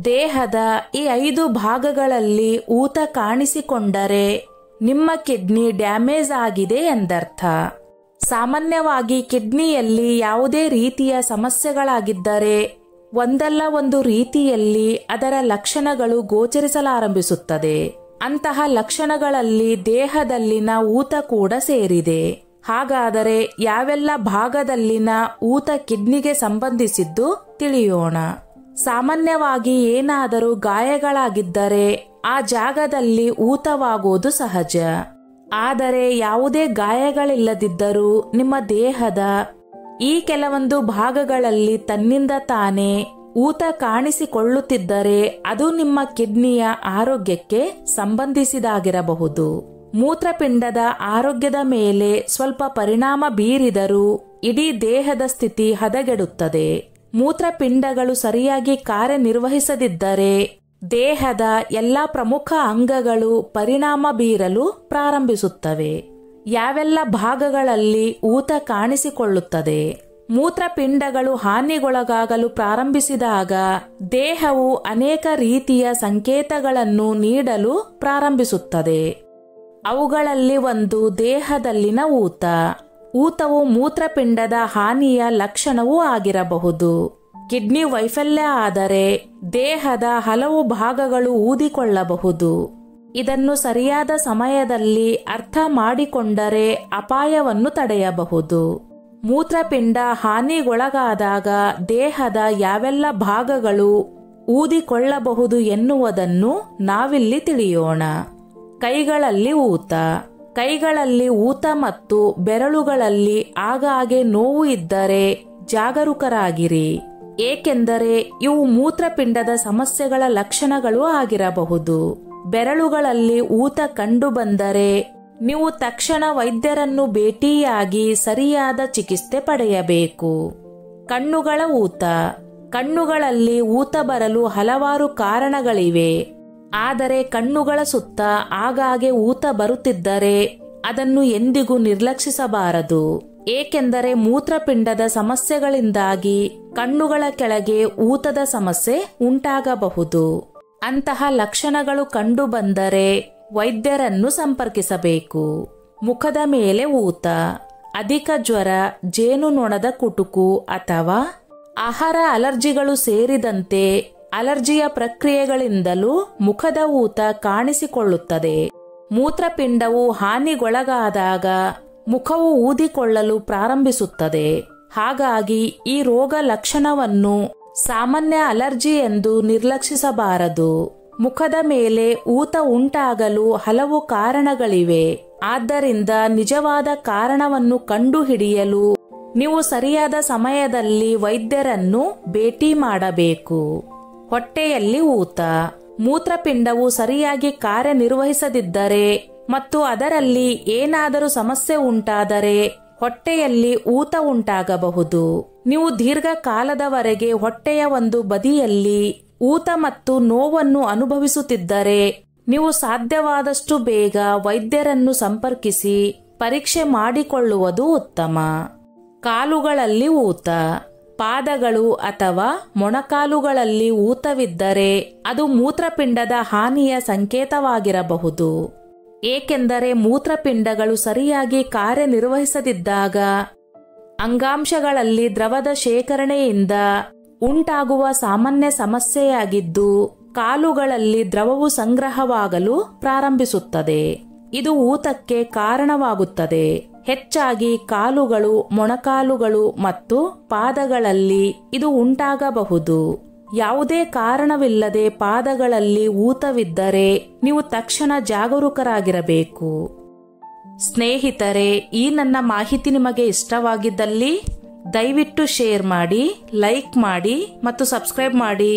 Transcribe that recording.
ದೇಹದ ಈ 5 ಭಾಗಗಳಲ್ಲಿ ಊತ ಕಾಣಿಸಿಕೊಂಡರೆ ನಿಮ್ಮ ಕಿಡ್ನಿ ಡ್ಯಾಮೇಜ್ ಆಗಿದೆ ಎಂದರ್ಥ. ಸಾಮಾನ್ಯವಾಗಿ ಕಿಡ್ನಿಯಲ್ಲಿ ಯಾವುದೇ ರೀತಿಯ ಸಮಸ್ಯೆಗಳಾಗಿದ್ದರೆ ಒಂದಲ್ಲ ಒಂದು ರೀತಿಯಲ್ಲಿ ಅದರ ಲಕ್ಷಣಗಳು ಗೋಚರಿಸಲಾರಂಭಿಸುತ್ತದೆ. ಅಂತಹ ಲಕ್ಷಣಗಳಲ್ಲಿ ದೇಹದಲ್ಲಿನ ಊತ ಕೂಡ ಸೇರಿದೆ. ಹಾಗಾದರೆ ಯಾವೆಲ್ಲ ಭಾಗದಲ್ಲಿನ ಊತ ಕಿಡ್ನಿಗೆ ಸಂಬಂಧಿಸಿದ್ದು ತಿಳಿಯೋಣ. ಸಾಮಾನ್ಯವಾಗಿ ಏನಾದರೂ ಗಾಯಗಳಾಗಿದ್ದರೆ ಆ ಜಾಗದಲ್ಲಿ ಊತವಾಗುವುದು ಸಹಜ. ಆದರೆ ಯಾವುದೇ ಗಾಯಗಳಿಲ್ಲದಿದ್ದರೂ ನಿಮ್ಮ ದೇಹದ ಈ ಕೆಲವೊಂದು ಭಾಗಗಳಲ್ಲಿ ತನ್ನಿಂದ ತಾನೇ ಊತ ಕಾಣಿಸಿಕೊಳ್ಳುತ್ತಿದ್ದರೆ ಅದು ನಿಮ್ಮ ಕಿಡ್ನಿಯ ಆರೋಗ್ಯಕ್ಕೆ ಸಂಬಂಧಿಸಿದಾಗಿರಬಹುದು. ಮೂತ್ರಪಿಂಡದ ಆರೋಗ್ಯದ ಮೇಲೆ ಸ್ವಲ್ಪ ಪರಿಣಾಮ ಬೀರಿದರೂ ಇಡೀ ದೇಹದ ಸ್ಥಿತಿ ಹದಗೆಡುತ್ತದೆ. ಮೂತ್ರಪಿಂಡಗಳು ಸರಿಯಾಗಿ ಕಾರ್ಯನಿರ್ವಹಿಸದಿದ್ದರೆ ದೇಹದ ಎಲ್ಲಾ ಪ್ರಮುಖ ಅಂಗಗಳು ಪರಿಣಾಮ ಬೀರಲು ಪ್ರಾರಂಭಿಸುತ್ತವೆ. ಯಾವೆಲ್ಲ ಭಾಗಗಳಲ್ಲಿ ಊತ ಕಾಣಿಸಿಕೊಳ್ಳುತ್ತದೆ? ಮೂತ್ರಪಿಂಡಗಳು ಹಾನಿಗೊಳಗಾಗಲು ಪ್ರಾರಂಭಿಸಿದಾಗ ದೇಹವು ಅನೇಕ ರೀತಿಯ ಸಂಕೇತಗಳನ್ನು ನೀಡಲು ಪ್ರಾರಂಭಿಸುತ್ತದೆ. ಅವುಗಳಲ್ಲಿ ಒಂದು ದೇಹದಲ್ಲಿನ ಊತ. ಊತವು ಮೂತ್ರಪಿಂಡದ ಹಾನಿಯ ಲಕ್ಷಣವೂ ಆಗಿರಬಹುದು. ಕಿಡ್ನಿ ವೈಫಲ್ಯ ಆದರೆ ದೇಹದ ಹಲವು ಭಾಗಗಳು ಊದಿಕೊಳ್ಳಬಹುದು. ಇದನ್ನು ಸರಿಯಾದ ಸಮಯದಲ್ಲಿ ಅರ್ಥ ಮಾಡಿಕೊಂಡರೆ ಅಪಾಯವನ್ನು ತಡೆಯಬಹುದು. ಮೂತ್ರಪಿಂಡ ಹಾನಿಗೊಳಗಾದಾಗ ದೇಹದ ಯಾವೆಲ್ಲ ಭಾಗಗಳು ಊದಿಕೊಳ್ಳಬಹುದು ಎನ್ನುವುದನ್ನು ನಾವಿಲ್ಲಿ ತಿಳಿಯೋಣ. ಕೈಗಳಲ್ಲಿ ಊತ. ಕೈಗಳಲ್ಲಿ ಊತ ಮತ್ತು ಬೆರಳುಗಳಲ್ಲಿ ಆಗಾಗ್ಗೆ ನೋವು ಇದ್ದರೆ ಜಾಗರೂಕರಾಗಿರಿ. ಏಕೆಂದರೆ ಇವು ಮೂತ್ರಪಿಂಡದ ಸಮಸ್ಯೆಗಳ ಲಕ್ಷಣಗಳು ಆಗಿರಬಹುದು. ಬೆರಳುಗಳಲ್ಲಿ ಊತ ಕಂಡು ಬಂದರೆ ನೀವು ತಕ್ಷಣ ವೈದ್ಯರನ್ನು ಭೇಟಿಯಾಗಿ ಸರಿಯಾದ ಚಿಕಿತ್ಸೆ ಪಡೆಯಬೇಕು. ಕಣ್ಣುಗಳ ಊತ. ಕಣ್ಣುಗಳಲ್ಲಿ ಊತ ಬರಲು ಹಲವಾರು ಕಾರಣಗಳಿವೆ. ಆದರೆ ಕಣ್ಣುಗಳ ಸುತ್ತ ಆಗಾಗ್ಗೆ ಊತ ಬರುತ್ತಿದ್ದರೆ ಅದನ್ನು ಎಂದಿಗೂ ನಿರ್ಲಕ್ಷಿಸಬಾರದು. ಏಕೆಂದರೆ ಮೂತ್ರಪಿಂಡದ ಸಮಸ್ಯೆಗಳಿಂದಾಗಿ ಕಣ್ಣುಗಳ ಕೆಳಗೆ ಊತದ ಸಮಸ್ಯೆ ಉಂಟಾಗಬಹುದು. ಅಂತಹ ಲಕ್ಷಣಗಳು ಕಂಡು ಬಂದರೆ ವೈದ್ಯರನ್ನು ಸಂಪರ್ಕಿಸಬೇಕು. ಮುಖದ ಮೇಲೆ ಊತ. ಅಧಿಕ ಜ್ವರ, ಜೇನುನೊಣದ ಕುಟುಕು ಅಥವಾ ಆಹಾರ ಅಲರ್ಜಿಗಳು ಸೇರಿದಂತೆ ಅಲರ್ಜಿಯ ಪ್ರಕ್ರಿಯೆಗಳಿಂದಲೂ ಮುಖದ ಊತ ಕಾಣಿಸಿಕೊಳ್ಳುತ್ತದೆ. ಮೂತ್ರಪಿಂಡವು ಹಾನಿಗೊಳಗಾದಾಗ ಮುಖವು ಊದಿಕೊಳ್ಳಲು ಪ್ರಾರಂಭಿಸುತ್ತದೆ. ಹಾಗಾಗಿ ಈ ರೋಗ ಲಕ್ಷಣವನ್ನು ಸಾಮಾನ್ಯ ಅಲರ್ಜಿ ಎಂದು ನಿರ್ಲಕ್ಷಿಸಬಾರದು. ಮುಖದ ಮೇಲೆ ಊತ ಉಂಟಾಗಲು ಹಲವು ಕಾರಣಗಳಿವೆ. ಆದ್ದರಿಂದ ನಿಜವಾದ ಕಾರಣವನ್ನು ಕಂಡುಹಿಡಿಯಲು ನೀವು ಸರಿಯಾದ ಸಮಯದಲ್ಲಿ ವೈದ್ಯರನ್ನು ಭೇಟಿ ಮಾಡಬೇಕು. ಹೊಟ್ಟೆಯಲ್ಲಿ ಊತ. ಮೂತ್ರಪಿಂಡವು ಸರಿಯಾಗಿ ಕಾರ್ಯನಿರ್ವಹಿಸದಿದ್ದರೆ ಮತ್ತು ಅದರಲ್ಲಿ ಏನಾದರೂ ಸಮಸ್ಯೆ ಉಂಟಾದರೆ ಹೊಟ್ಟೆಯಲ್ಲಿ ಊತ ಉಂಟಾಗಬಹುದು. ನೀವು ದೀರ್ಘಕಾಲದವರೆಗೆ ಹೊಟ್ಟೆಯ ಒಂದು ಬದಿಯಲ್ಲಿ ಊತ ಮತ್ತು ನೋವನ್ನು ಅನುಭವಿಸುತ್ತಿದ್ದರೆ ನೀವು ಸಾಧ್ಯವಾದಷ್ಟು ಬೇಗ ವೈದ್ಯರನ್ನು ಸಂಪರ್ಕಿಸಿ ಪರೀಕ್ಷೆ ಮಾಡಿಕೊಳ್ಳುವುದು ಉತ್ತಮ. ಕಾಲುಗಳಲ್ಲಿ ಊತ. ಪಾದಗಳು ಅಥವಾ ಮೊಣಕಾಲುಗಳಲ್ಲಿ ಊತವಿದ್ದರೆ ಅದು ಮೂತ್ರಪಿಂಡದ ಹಾನಿಯ ಸಂಕೇತವಾಗಿರಬಹುದು. ಏಕೆಂದರೆ ಮೂತ್ರಪಿಂಡಗಳು ಸರಿಯಾಗಿ ಕಾರ್ಯನಿರ್ವಹಿಸದಿದ್ದಾಗ ಅಂಗಾಂಶಗಳಲ್ಲಿ ದ್ರವದ ಶೇಖರಣೆಯಿಂದ ಉಂಟಾಗುವ ಸಾಮಾನ್ಯ ಸಮಸ್ಯೆಯಾಗಿದ್ದು ಕಾಲುಗಳಲ್ಲಿ ದ್ರವವು ಸಂಗ್ರಹವಾಗಲು ಪ್ರಾರಂಭಿಸುತ್ತದೆ. ಇದು ಊತಕ್ಕೆ ಕಾರಣವಾಗುತ್ತದೆ. ಹೆಚ್ಚಾಗಿ ಕಾಲುಗಳು, ಮೊಣಕಾಲುಗಳು ಮತ್ತು ಪಾದಗಳಲ್ಲಿ ಇದು ಉಂಟಾಗಬಹುದು. ಯಾವುದೇ ಕಾರಣವಿಲ್ಲದೆ ಪಾದಗಳಲ್ಲಿ ಊತವಿದ್ದರೆ ನೀವು ತಕ್ಷಣ ಜಾಗರೂಕರಾಗಿರಬೇಕು. ಸ್ನೇಹಿತರೆ, ಈ ನನ್ನ ಮಾಹಿತಿ ನಿಮಗೆ ಇಷ್ಟವಾಗಿದ್ದಲ್ಲಿ ದಯವಿಟ್ಟು ಶೇರ್ ಮಾಡಿ, ಲೈಕ್ ಮಾಡಿ ಮತ್ತು ಸಬ್ಸ್ಕ್ರೈಬ್ ಮಾಡಿ.